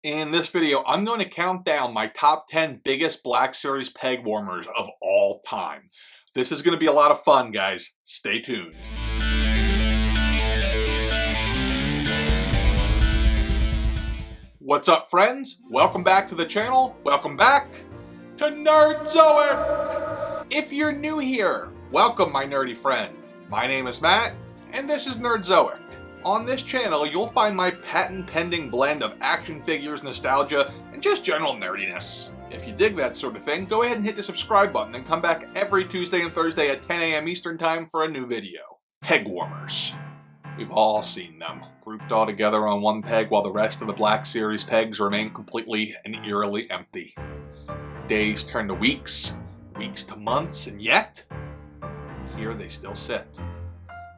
In this video, I'm going to count down my top 10 biggest Black Series peg warmers of all time. This is going to be a lot of fun, guys. Stay tuned. What's up, friends? Welcome back to the channel. Welcome back to Nerdzoic. If you're new here, welcome, my nerdy friend. My name is Matt, and this is Nerdzoic. On this channel, you'll find my patent-pending blend of action figures, nostalgia, and just general nerdiness. If you dig that sort of thing, go ahead and hit the subscribe button and come back every Tuesday and Thursday at 10 a.m. Eastern Time for a new video. Peg warmers. We've all seen them, grouped all together on one peg while the rest of the Black Series pegs remain completely and eerily empty. Days turn to weeks, weeks to months, and yet, here they still sit.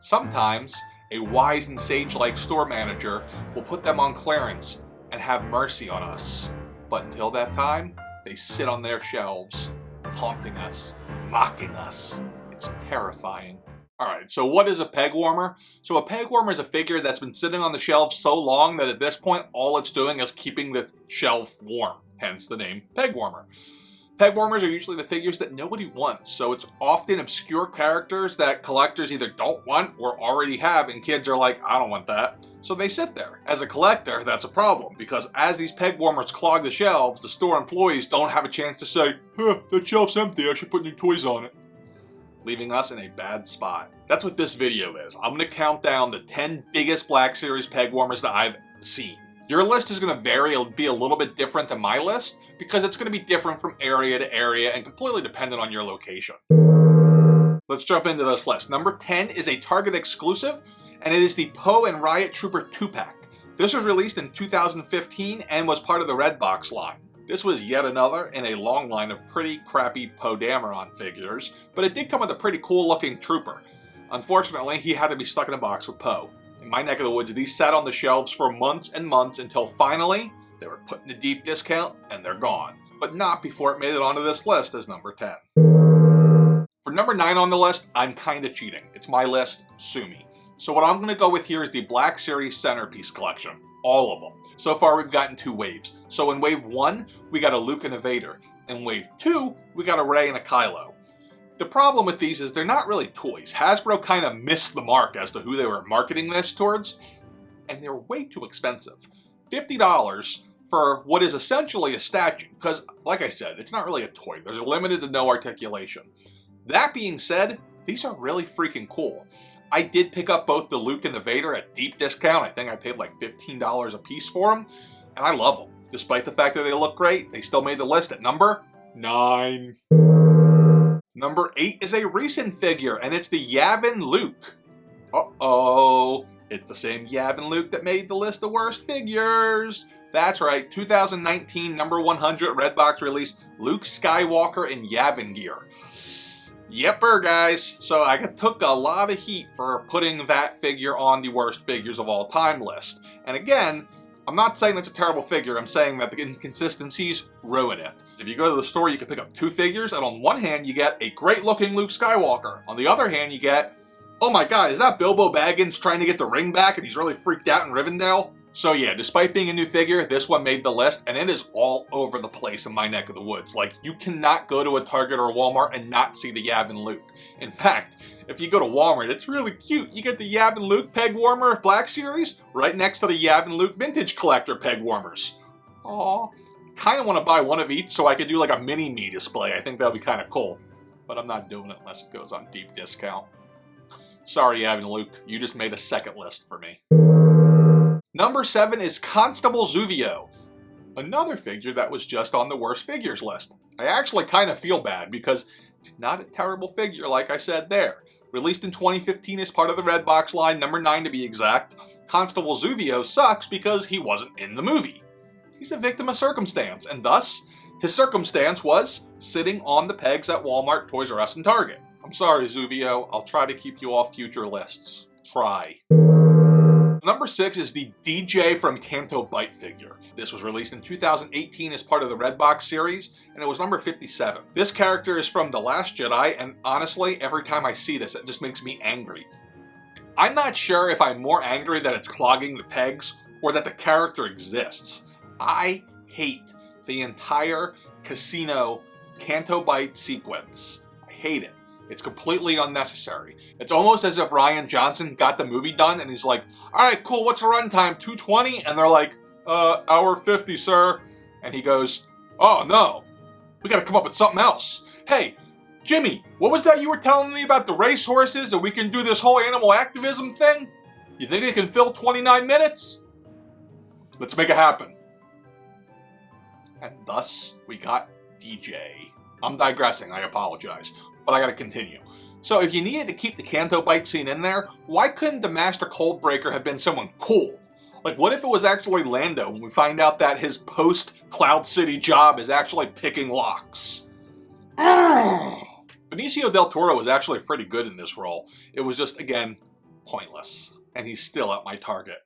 Sometimes, a wise and sage-like store manager will put them on clearance and have mercy on us. But until that time, they sit on their shelves, taunting us, mocking us. It's terrifying. Alright, so what is a peg warmer? So a peg warmer is a figure that's been sitting on the shelf so long that at this point, all it's doing is keeping the shelf warm, hence the name peg warmer. Peg warmers are usually the figures that nobody wants, so it's often obscure characters that collectors either don't want or already have, and kids are like, I don't want that. So they sit there. As a collector, that's a problem, because as these peg warmers clog the shelves, the store employees don't have a chance to say, that shelf's empty, I should put new toys on it. Leaving us in a bad spot. That's what this video is. I'm going to count down the 10 biggest Black Series peg warmers that I've seen. Your list is going to vary, it'll be a little bit different than my list, because it's going to be different from area to area and completely dependent on your location. Let's jump into this list. Number 10 is a Target exclusive, and it is the Poe Riot Trooper 2-pack. This was released in 2015 and was part of the Red Box line. This was yet another in a long line of pretty crappy Poe Dameron figures, but it did come with a pretty cool looking trooper. Unfortunately, he had to be stuck in a box with Poe. In my neck of the woods, these sat on the shelves for months and months until finally, they were put in a deep discount and they're gone. But not before it made it onto this list as number 10. For number 9 on the list, I'm kinda cheating. It's my list, sue me. So what I'm gonna go with here is the Black Series Centerpiece Collection. All of them. So far we've gotten 2 waves. So in wave 1, we got a Luke and a Vader. In wave 2, we got a Rey and a Kylo. The problem with these is they're not really toys. Hasbro kind of missed the mark as to who they were marketing this towards, and they're way too expensive. $50 for what is essentially a statue, because like I said, it's not really a toy. There's a limited to no articulation. That being said, these are really freaking cool. I did pick up both the Luke and the Vader at deep discount. I think I paid like $15 a piece for them, and I love them. Despite the fact that they look great, they still made the list at number 9. Number 8 is a recent figure, and it's the Yavin Luke. Uh-oh, it's the same Yavin Luke that made the list of worst figures. That's right, 2019 number 100 Redbox release, Luke Skywalker in Yavin gear. Yepper, guys. So I took a lot of heat for putting that figure on the worst figures of all time list. And again, I'm not saying it's a terrible figure, I'm saying that the inconsistencies ruin it. If you go to the store, you can pick up 2 figures, and on one hand, you get a great-looking Luke Skywalker. On the other hand, you get, oh my god, is that Bilbo Baggins trying to get the ring back, and he's really freaked out in Rivendell? So yeah, despite being a new figure, this one made the list, and it is all over the place in my neck of the woods. Like, you cannot go to a Target or a Walmart and not see the Yavin Luke. In fact, if you go to Walmart, it's really cute. You get the Yavin Luke peg warmer Black Series right next to the Yavin Luke vintage collector peg warmers. Aw, kind of want to buy one of each so I could do like a mini-me display. I think that would be kind of cool. But I'm not doing it unless it goes on deep discount. Sorry, Yavin Luke, you just made a second list for me. Number 7 is Constable Zuvio. Another figure that was just on the worst figures list. I actually kind of feel bad because it's not a terrible figure like I said there. Released in 2015 as part of the Red Box line, number 9 to be exact, Constable Zuvio sucks because he wasn't in the movie. He's a victim of circumstance, and thus, his circumstance was sitting on the pegs at Walmart, Toys R Us, and Target. I'm sorry, Zuvio, I'll try to keep you off future lists. Try. Number 6 is the DJ from 𝐂𝐃𝐄𝐒 figure. This was released in 2018 as part of the Red Box series, and it was number 57. This character is from The Last Jedi, and honestly, every time I see this, it just makes me angry. I'm not sure if I'm more angry that it's clogging the pegs, or that the character exists. I hate the entire casino Canto Bite sequence. I hate it. It's completely unnecessary. It's almost as if Rian Johnson got the movie done and he's like, all right, cool, what's the runtime, 220? And they're like, hour 50, sir. And he goes, oh no, we gotta come up with something else. Hey, Jimmy, what was that you were telling me about the racehorses and we can do this whole animal activism thing? You think it can fill 29 minutes? Let's make it happen. And thus, we got DJ. I'm digressing, I apologize. But I gotta continue. So if you needed to keep the Canto Bite scene in there, why couldn't the Master Coldbreaker have been someone cool? Like, what if it was actually Lando when we find out that his post-Cloud City job is actually picking locks? Benicio del Toro was actually pretty good in this role. It was just, again, pointless. And he's still at my target.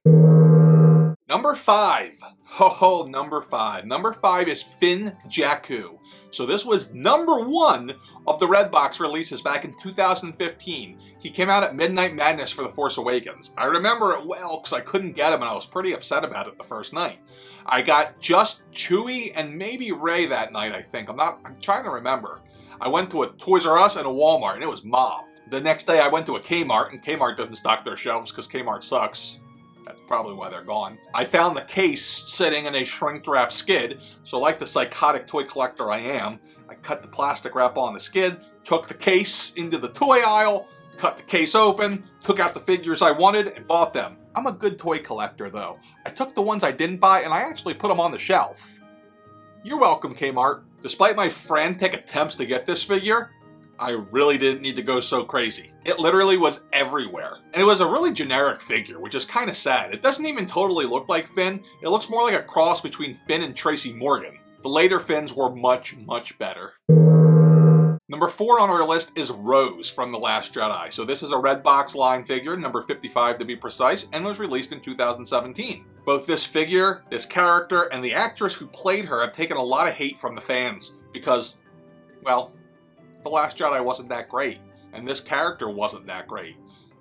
Number 5. Ho, number 5. Number 5 is Finn Jakku. So this was number 1 of the Redbox releases back in 2015. He came out at Midnight Madness for The Force Awakens. I remember it well because I couldn't get him and I was pretty upset about it the first night. I got just Chewie and maybe Rey that night, I think. I'm trying to remember. I went to a Toys R Us and a Walmart and it was mobbed. The next day I went to a Kmart and Kmart doesn't stock their shelves because Kmart sucks. That's probably why they're gone. I found the case sitting in a shrink-wrap skid, so like the psychotic toy collector I am, I cut the plastic wrap on the skid, took the case into the toy aisle, cut the case open, took out the figures I wanted, and bought them. I'm a good toy collector, though. I took the ones I didn't buy, and I actually put them on the shelf. You're welcome, Kmart. Despite my frantic attempts to get this figure, I really didn't need to go so crazy. It literally was everywhere. And it was a really generic figure, which is kind of sad. It doesn't even totally look like Finn. It looks more like a cross between Finn and Tracy Morgan. The later Finns were much, much better. Number 4 on our list is Rose from The Last Jedi. So this is a Redbox line figure, number 55 to be precise, and was released in 2017. Both this figure, this character, and the actress who played her have taken a lot of hate from the fans because, well, The Last Jedi wasn't that great, and this character wasn't that great.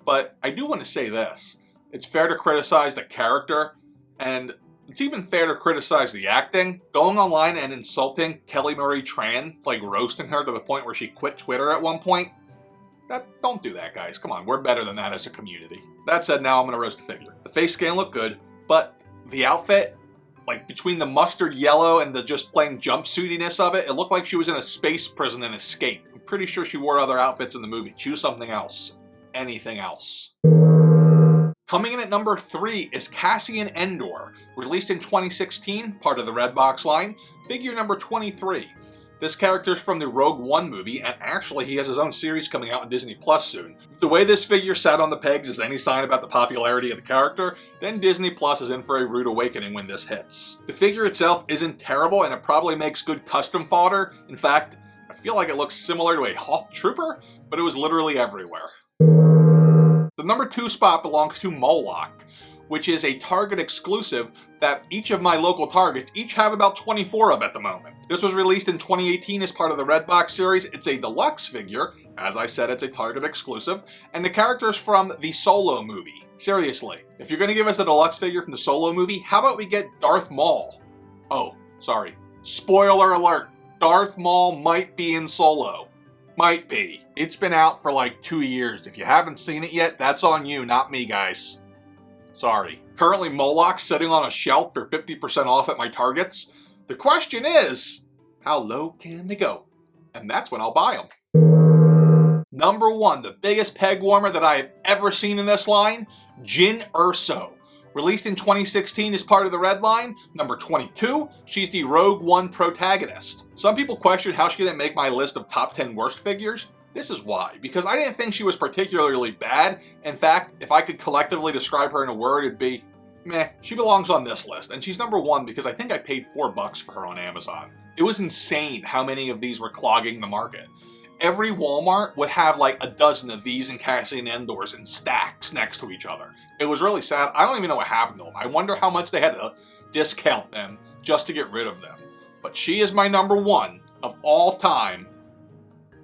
But I do want to say this. It's fair to criticize the character, and it's even fair to criticize the acting. Going online and insulting Kelly Marie Tran, like roasting her to the point where she quit Twitter at one point, don't do that, guys. Come on, we're better than that as a community. That said, now I'm going to roast the figure. The face scan looked good, but the outfit, like between the mustard yellow and the just plain jumpsuitiness of it, it looked like she was in a space prison and escaped. I'm pretty sure she wore other outfits in the movie. Choose something else. Anything else. Coming in at number 3 is Cassian Andor, released in 2016, part of the Redbox line, figure number 23. This character is from the Rogue One movie, and actually he has his own series coming out on Disney Plus soon. If the way this figure sat on the pegs is any sign about the popularity of the character, then Disney Plus is in for a rude awakening when this hits. The figure itself isn't terrible, and it probably makes good custom fodder. In fact, I feel like it looks similar to a Hoth Trooper, but it was literally everywhere. The number 2 spot belongs to Moloch, which is a Target exclusive that each of my local Targets each have about 24 of at the moment. This was released in 2018 as part of the Redbox series. It's a deluxe figure. As I said, it's a Target exclusive, and the character is from the Solo movie. Seriously, if you're going to give us a deluxe figure from the Solo movie, how about we get Darth Maul? Oh, sorry. Spoiler alert. Darth Maul might be in Solo. Might be. It's been out for like 2 years. If you haven't seen it yet, that's on you, not me, guys. Sorry. Currently, Moloch's sitting on a shelf for 50% off at my Targets. The question is, how low can they go? And that's when I'll buy them. Number 1, the biggest peg warmer that I have ever seen in this line, Jyn Erso. Released in 2016 as part of the Red Line. Number 22, she's the Rogue One protagonist. Some people questioned how she didn't make my list of top 10 worst figures. This is why, because I didn't think she was particularly bad. In fact, if I could collectively describe her in a word, it'd be meh. She belongs on this list, and she's number 1 because I think I paid $4 for her on Amazon. It was insane how many of these were clogging the market. Every Walmart would have like a dozen of these and Cassian Andors in stacks next to each other. It was really sad. I don't even know what happened to them. I wonder how much they had to discount them just to get rid of them. But she is my number 1 of all time.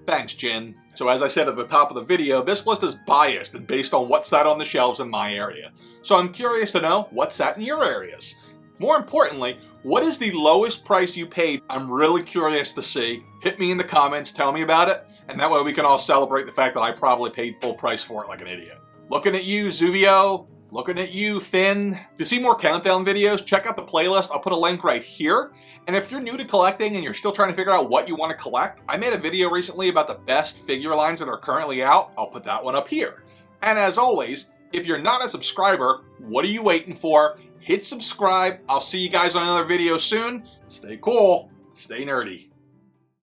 Thanks, Jyn. So as I said at the top of the video, this list is biased and based on what sat on the shelves in my area. So I'm curious to know what sat in your areas. More importantly, what is the lowest price you paid? I'm really curious to see. Hit me in the comments, tell me about it, and that way we can all celebrate the fact that I probably paid full price for it like an idiot. Looking at you, Zuvio. Looking at you, Finn. To see more countdown videos, check out the playlist. I'll put a link right here. And if you're new to collecting and you're still trying to figure out what you want to collect, I made a video recently about the best figure lines that are currently out. I'll put that one up here. And as always, if you're not a subscriber, what are you waiting for? Hit subscribe. I'll see you guys on another video soon. Stay cool. Stay nerdy.